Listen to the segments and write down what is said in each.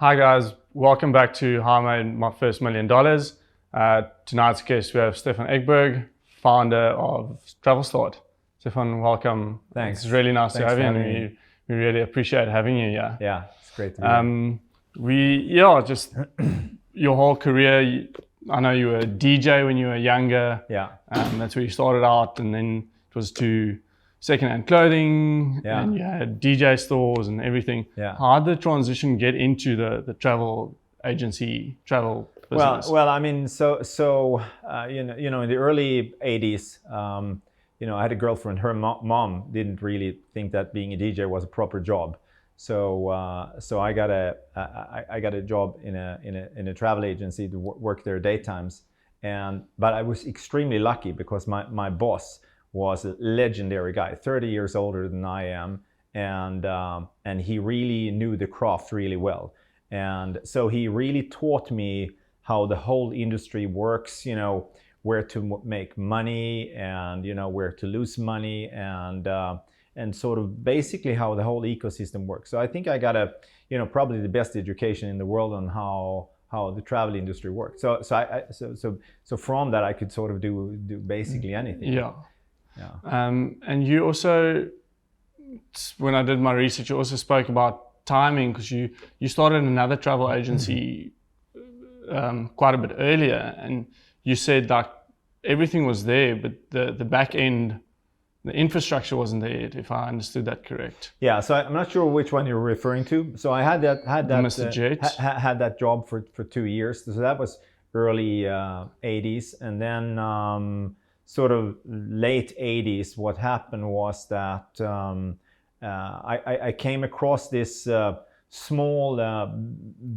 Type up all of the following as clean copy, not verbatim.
Hi guys, welcome back to How I Made My First $1 Million. Tonight's guest we have Stephan Ekbergh, founder of Travelstart. Stephan, welcome. Thanks. It's really nice to have you, me. and we really appreciate having you here. Yeah, it's great to be here. Just your whole career. I know you were a DJ when you were younger. Yeah. That's where you started out, and then it was to secondhand clothing, and you had DJ stores and everything. Yeah. How did the transition get into the travel agency, travel business? Well, I mean, so in the early '80s, I had a girlfriend. Her mom didn't really think that being a DJ was a proper job, so I got a job in a travel agency to work there daytimes, but I was extremely lucky because my boss was a legendary guy, 30 years older than I am, and he really knew the craft really well. And so he really taught me how the whole industry works, where to make money and, where to lose money and sort of basically how the whole ecosystem works. So I think I got probably the best education in the world on how the travel industry works. So from that I could sort of do basically anything. Yeah. And you also, when I did my research, you also spoke about timing because you started another travel agency quite a bit earlier, and you said like everything was there, but the back end, the infrastructure wasn't there yet, if I understood that correct. Yeah, so I'm not sure which one you're referring to. So I had that Mr. Jets. had that job for 2 years. So that was early '80s, and then sort of late '80s, what happened was that I came across this small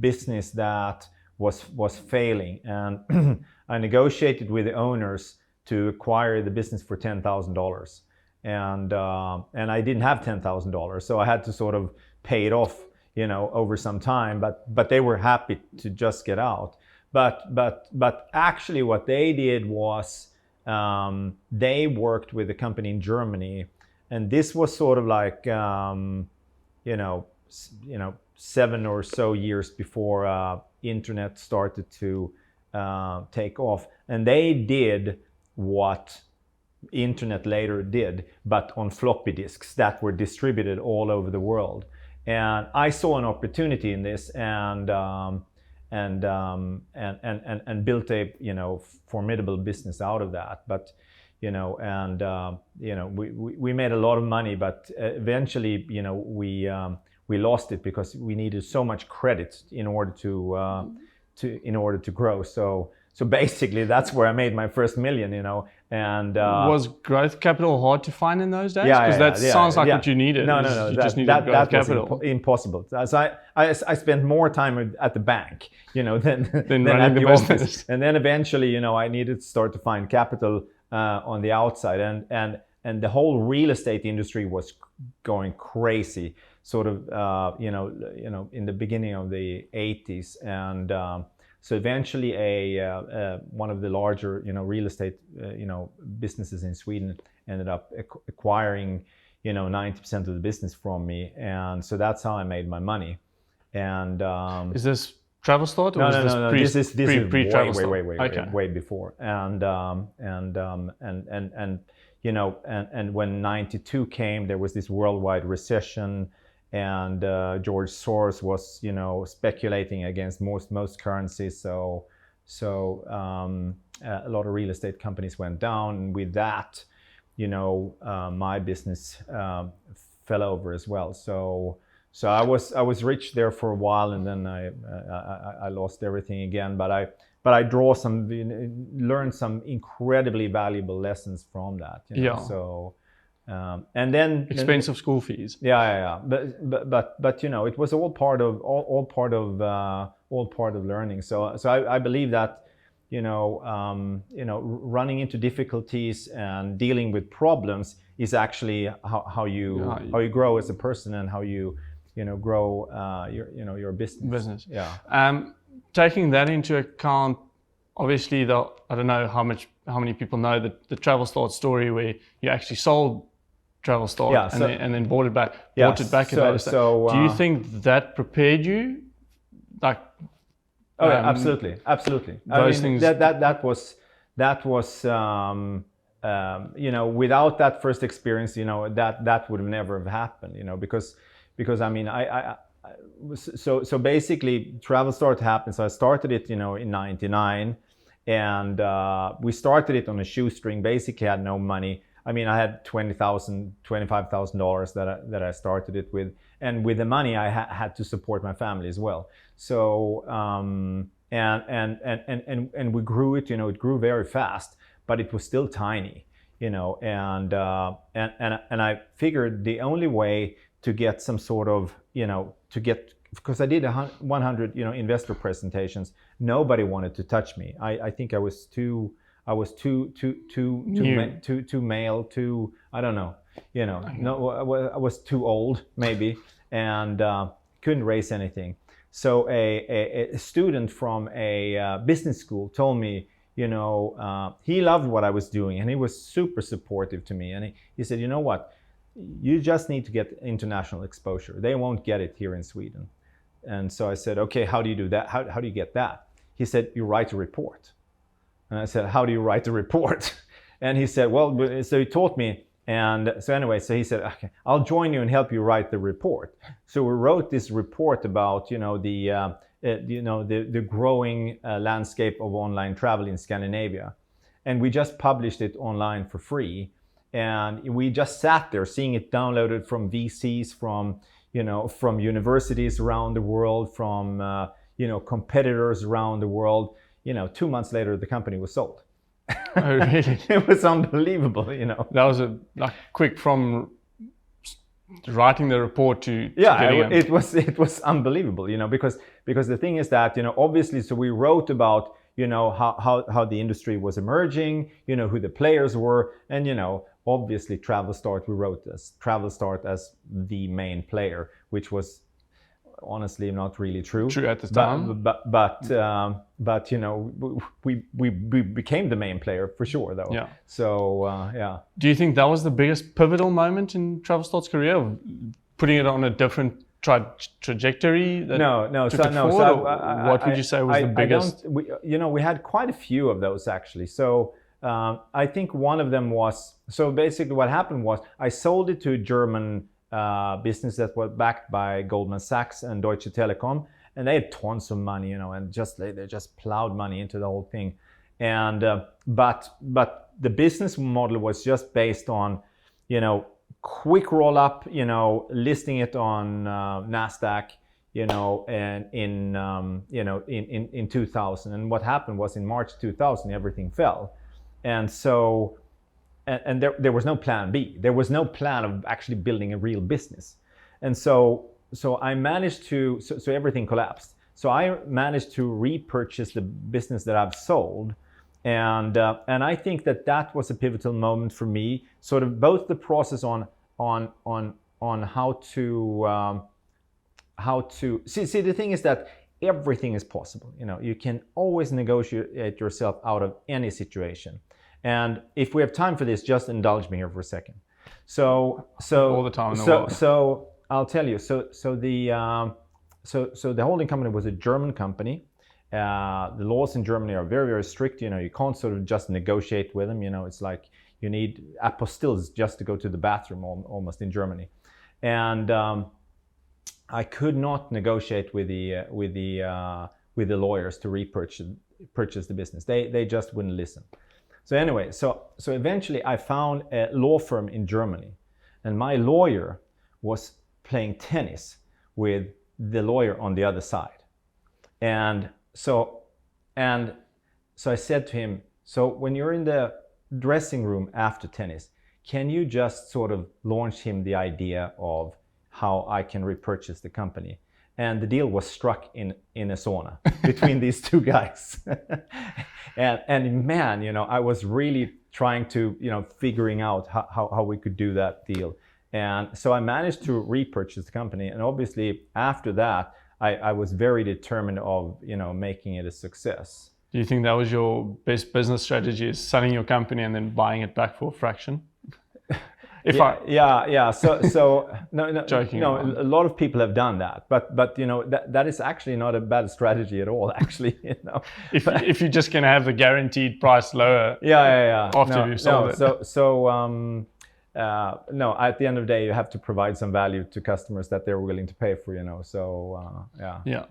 business that was failing, and I negotiated with the owners to acquire the business for $10,000, and I didn't have $10,000, so I had to sort of pay it off, over some time. But they were happy to just get out. But actually, what they did was, they worked with a company in Germany, and this was sort of like 7 or so years before internet started to take off, and they did what internet later did, but on floppy disks that were distributed all over the world. And I saw an opportunity in this, and built a formidable business out of that. But we made a lot of money, but eventually we lost it because we needed so much credit in order to grow. So basically that's where I made my first million. And was growth capital hard to find in those days? Yeah, because sounds like what you needed. No. You just needed growth capital. Was impossible. So I spent more time at the bank, than running at the office. business. And then eventually, I needed to start to find capital on the outside, and the whole real estate industry was going crazy, sort of, in the beginning of the '80s, and so eventually one of the larger, real estate, businesses in Sweden ended up acquiring, 90% of the business from me, and so that's how I made my money. And is this Travelstart? Or no. This is pre-Travelstart? way before. And when '92 came, there was this worldwide recession, and George Soros was, speculating against most currencies. So a lot of real estate companies went down. And with that, my business fell over as well. So I was rich there for a while, and then I lost everything again. But I learned some incredibly valuable lessons from that. So. And then expensive school fees. Yeah. But it was all part of learning. So I believe that running into difficulties and dealing with problems is actually how you grow as a person, and how you grow your business. Yeah. Taking that into account, obviously, I don't know how many people know the Travelstart story where you actually sold Travelstart and then bought it back at a later stage. Do you think that prepared you like. Oh yeah, absolutely. Those things. That was without that first experience, that would have never have happened, because I mean, so basically Travelstart happened. So I started it, in '99, and we started it on a shoestring. Basically, had no money. I mean, I had $20,000, $25,000 that I started it with, and with the money I had to support my family as well. So and we grew it. It grew very fast, but it was still tiny. And I figured the only way to get some sort of because I did 100 investor presentations, nobody wanted to touch me. I think I was too male, too, I don't know, no, I was too old maybe, and couldn't raise anything. So a student from a business school told me, he loved what I was doing, and he was super supportive to me. And he said, you know what, you just need to get international exposure. They won't get it here in Sweden. And so I said, okay, how do you do that? How do you get that? He said, you write a report. And I said, how do you write a report? And he said, well, so he taught me. And so anyway, so he said, okay, I'll join you and help you write the report. So we wrote this report about, the growing landscape of online travel in Scandinavia. And we just published it online for free. And we just sat there seeing it downloaded from VCs, from universities around the world, from, competitors around the world. 2 months later, the company was sold. Oh, really? It was unbelievable, That was quick from writing the report to getting it was unbelievable, because the thing is that, obviously, so we wrote about, how the industry was emerging, who the players were, and, obviously Travelstart, we wrote this Travelstart as the main player, which was honestly not really true at the time, but we became the main player for sure, though. Yeah. So do you think that was the biggest pivotal moment in Travelstart's career, of putting it on a different trajectory? No. What would you say was the biggest? We had quite a few of those, actually. So I think one of them was, so basically what happened was I sold it to a German business that was backed by Goldman Sachs and Deutsche Telekom, and they had tons of money, and they just plowed money into the whole thing. And but the business model was just based on, quick roll up, listing it on Nasdaq, and in 2000. And what happened was in March 2000, everything fell, and so. And there was no plan B. There was no plan of actually building a real business. And so I managed to, so everything collapsed. So I managed to repurchase the business that I've sold. And I think that was a pivotal moment for me, sort of both the process on how to see, the thing is that everything is possible. You can always negotiate yourself out of any situation. And if we have time for this, just indulge me here for a second. So all the time in the world. So I'll tell you. So the holding company was a German company. The laws in Germany are very, very strict. You can't sort of just negotiate with them. It's like you need apostilles just to go to the bathroom almost in Germany. And I could not negotiate with the lawyers to purchase the business. They just wouldn't listen. So anyway, so eventually I found a law firm in Germany, and my lawyer was playing tennis with the lawyer on the other side. And so I said to him, so when you're in the dressing room after tennis, can you just sort of launch him the idea of how I can repurchase the company? And the deal was struck in a sauna between these two guys. and man, I was really trying to, figuring out how we could do that deal. And so I managed to repurchase the company. And obviously after that, I was very determined of, making it a success. Do you think that was your best business strategy, is selling your company and then buying it back for a fraction? So no, joking no. around. A lot of people have done that, but you know that is actually not a bad strategy at all. Actually, you know, if you're just gonna have the guaranteed price lower. After you've sold it. No, at the end of the day, you have to provide some value to customers that they're willing to pay for. You know, Yeah.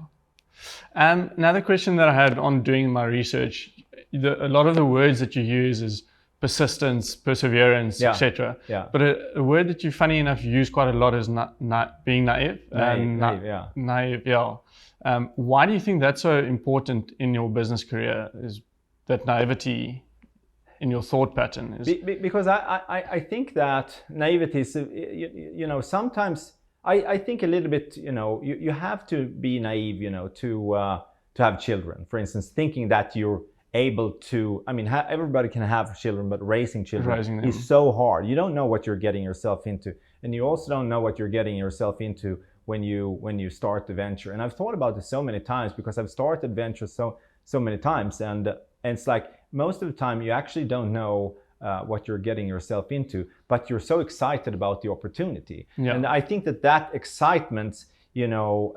Another question that I had on doing my research, a lot of the words that you use is persistence, perseverance, etc. Yeah. But a word that you, funny enough, use quite a lot is being naive. Naive, yeah. Why do you think that's so important in your business career? Is that naivety in your thought pattern? Because I think that naivety is, you know, sometimes I think a little bit, you know, you have to be naive, you know, to have children, for instance, thinking that you're able to, I mean, everybody can have children, but raising children is so hard. You don't know what you're getting yourself into, and you also don't know what you're getting yourself into when you start the venture. And I've thought about this so many times because I've started ventures so many times, and it's like most of the time you actually don't know what you're getting yourself into, but you're so excited about the opportunity. And I think that excitement, you know,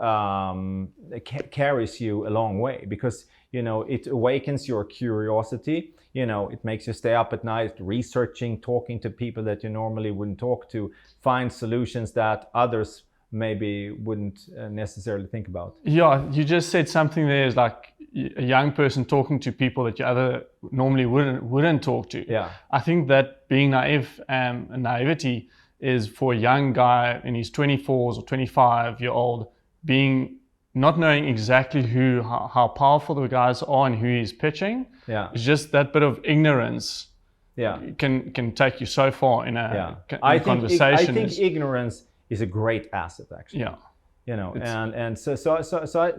carries you a long way, because, you know, it awakens your curiosity. You know, it makes you stay up at night researching, talking to people that you normally wouldn't talk to, find solutions that others maybe wouldn't necessarily think about. Yeah, you just said something there is like a young person talking to people that you normally wouldn't talk to. Yeah. I think that being naive and naivety is for a young guy in his 24s or 25-year-old, not knowing exactly how powerful the guys are and who he's pitching. Yeah. It's just that bit of ignorance. Yeah. Can take you so far in a conversation. I think ignorance is a great asset, actually. Yeah. You know, and so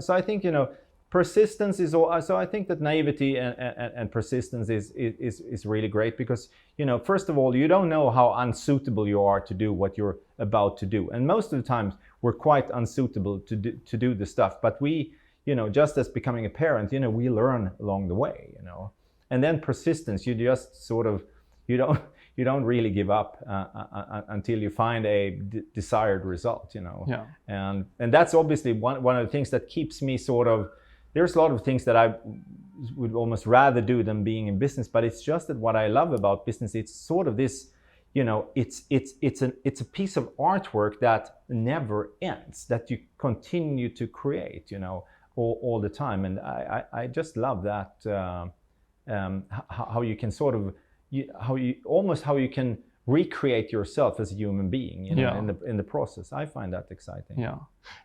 I think, you know, persistence is all. So I think that naivety and persistence is really great, because, you know, first of all, you don't know how unsuitable you are to do what you're about to do, and most of the times we're quite unsuitable to do the stuff. But we, you know, just as becoming a parent, you know, we learn along the way, you know. And then persistence, you just sort of, you don't really give up until you find a desired result, you know. Yeah. And that's obviously one of the things that keeps me sort of. There's a lot of things that I would almost rather do than being in business, but it's just that what I love about business, it's sort of this, you know, it's a piece of artwork that never ends, that you continue to create, you know, all the time. And I just love that, how you can sort of, how you can recreate yourself as a human being, you know, in the process. I find that exciting. Yeah,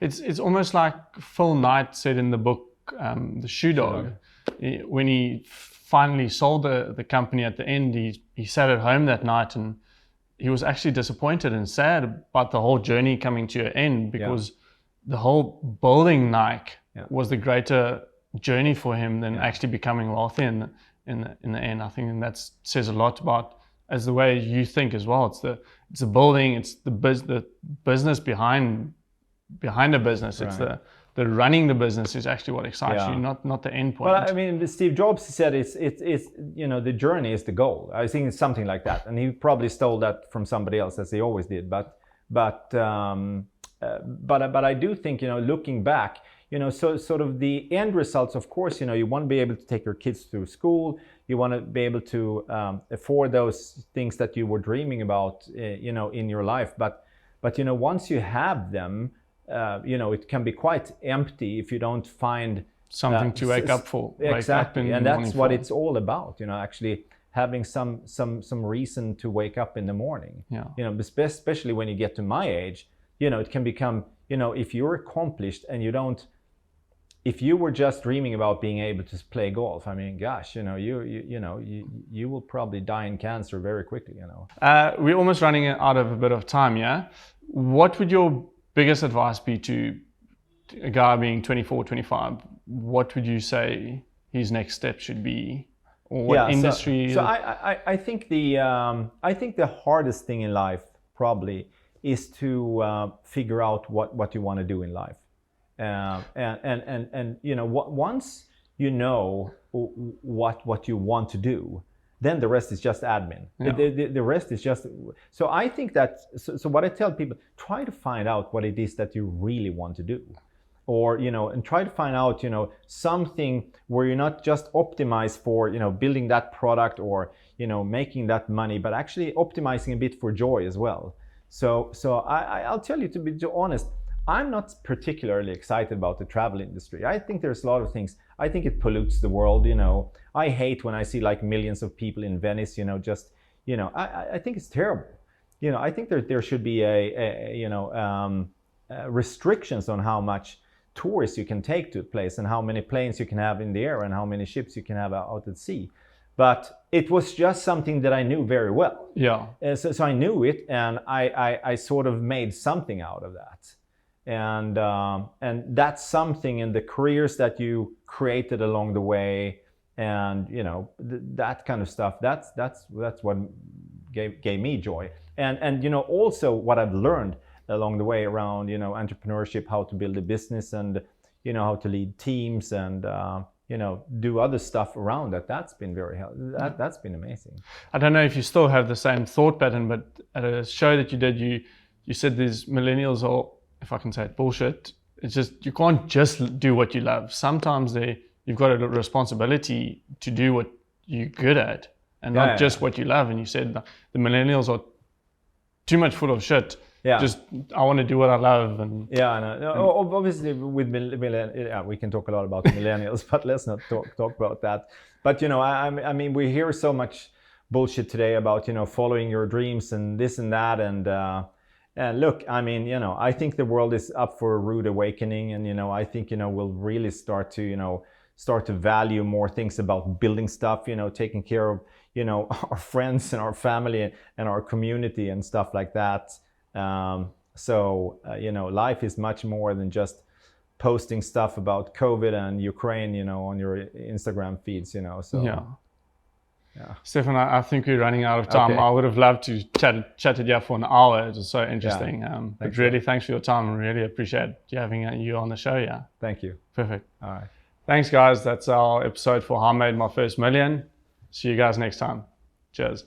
it's almost like Phil Knight said in the book, The Shoe Dog, when he finally sold the company at the end, he sat at home that night and he was actually disappointed and sad about the whole journey coming to an end, because the whole building Nike was the greater journey for him than actually becoming wealthy in the end. I think that says a lot about as the way you think as well. It's the building, it's the business behind the business. Right. It's the running the business is actually what excites you, not the end point. Well, I mean, Steve Jobs said it's you know, the journey is the goal. I think it's something like that, and he probably stole that from somebody else, as he always did. But I do think, you know, looking back, you know, so sort of the end results, of course, you know, you want to be able to take your kids through school, you want to be able to afford those things that you were dreaming about, you know, in your life. But you know, once you have them, you know, it can be quite empty if you don't find something to wake up for. Exactly, and that's what it's all about. You know, actually having some reason to wake up in the morning. Yeah. You know, especially when you get to my age, you know, it can become, you know, if you're accomplished and you don't. If you were just dreaming about being able to play golf, I mean, gosh, you know, you will probably die in cancer very quickly. You know. We're almost running out of a bit of time. Yeah. What would your biggest advice be to a guy being 24, 25? What would you say his next step should be, or what industry? So I think the hardest thing in life probably is to figure out what you want to do in life, and you know, once you know what you want to do, then the rest is just admin. Yeah. The rest is just, so I think that, so what I tell people, try to find out what it is that you really want to do. Or, and try to find out, something where you're not just optimized for, building that product or, making that money, but actually optimizing a bit for joy as well. So I'll tell you, to be honest, I'm not particularly excited about the travel industry. I think there's a lot of things. I think it pollutes the world, I hate when I see like millions of people in Venice, I think it's terrible. I think there should be restrictions on how much tourists you can take to a place and how many planes you can have in the air and how many ships you can have out at sea. But it was just something that I knew very well. Yeah. So I knew it, and I sort of made something out of that. And that's something in the careers that you created along the way, and that kind of stuff. That's what gave me joy. And also what I've learned along the way around entrepreneurship, how to build a business, and how to lead teams, and do other stuff around that. That's been very helpful. That's been amazing. I don't know if you still have the same thought pattern, but at a show that you did, you said these millennials are, if I can say it, bullshit. It's just, you can't just do what you love. Sometimes you've got a responsibility to do what you're good at, and not just what you love. And you said the millennials are too much full of shit. Yeah. Just, I want to do what I love. And obviously with we can talk a lot about millennials, but let's not talk about that. But I mean, we hear so much bullshit today about following your dreams and this and that, and look, I mean, I think the world is up for a rude awakening, and I think we'll really start to value more things about building stuff, taking care of our friends and our family and our community and stuff like that. Life is much more than just posting stuff about COVID and Ukraine, on your Instagram feeds, so. Yeah. Stephan, I think we're running out of time. Okay. I would have loved to chat with you for an hour. It was so interesting. Thanks, but really, thanks for your time. I really appreciate you having you on the show. Yeah. Thank you. Perfect. All right. Thanks, guys. That's our episode for How I Made My First Million. See you guys next time. Cheers.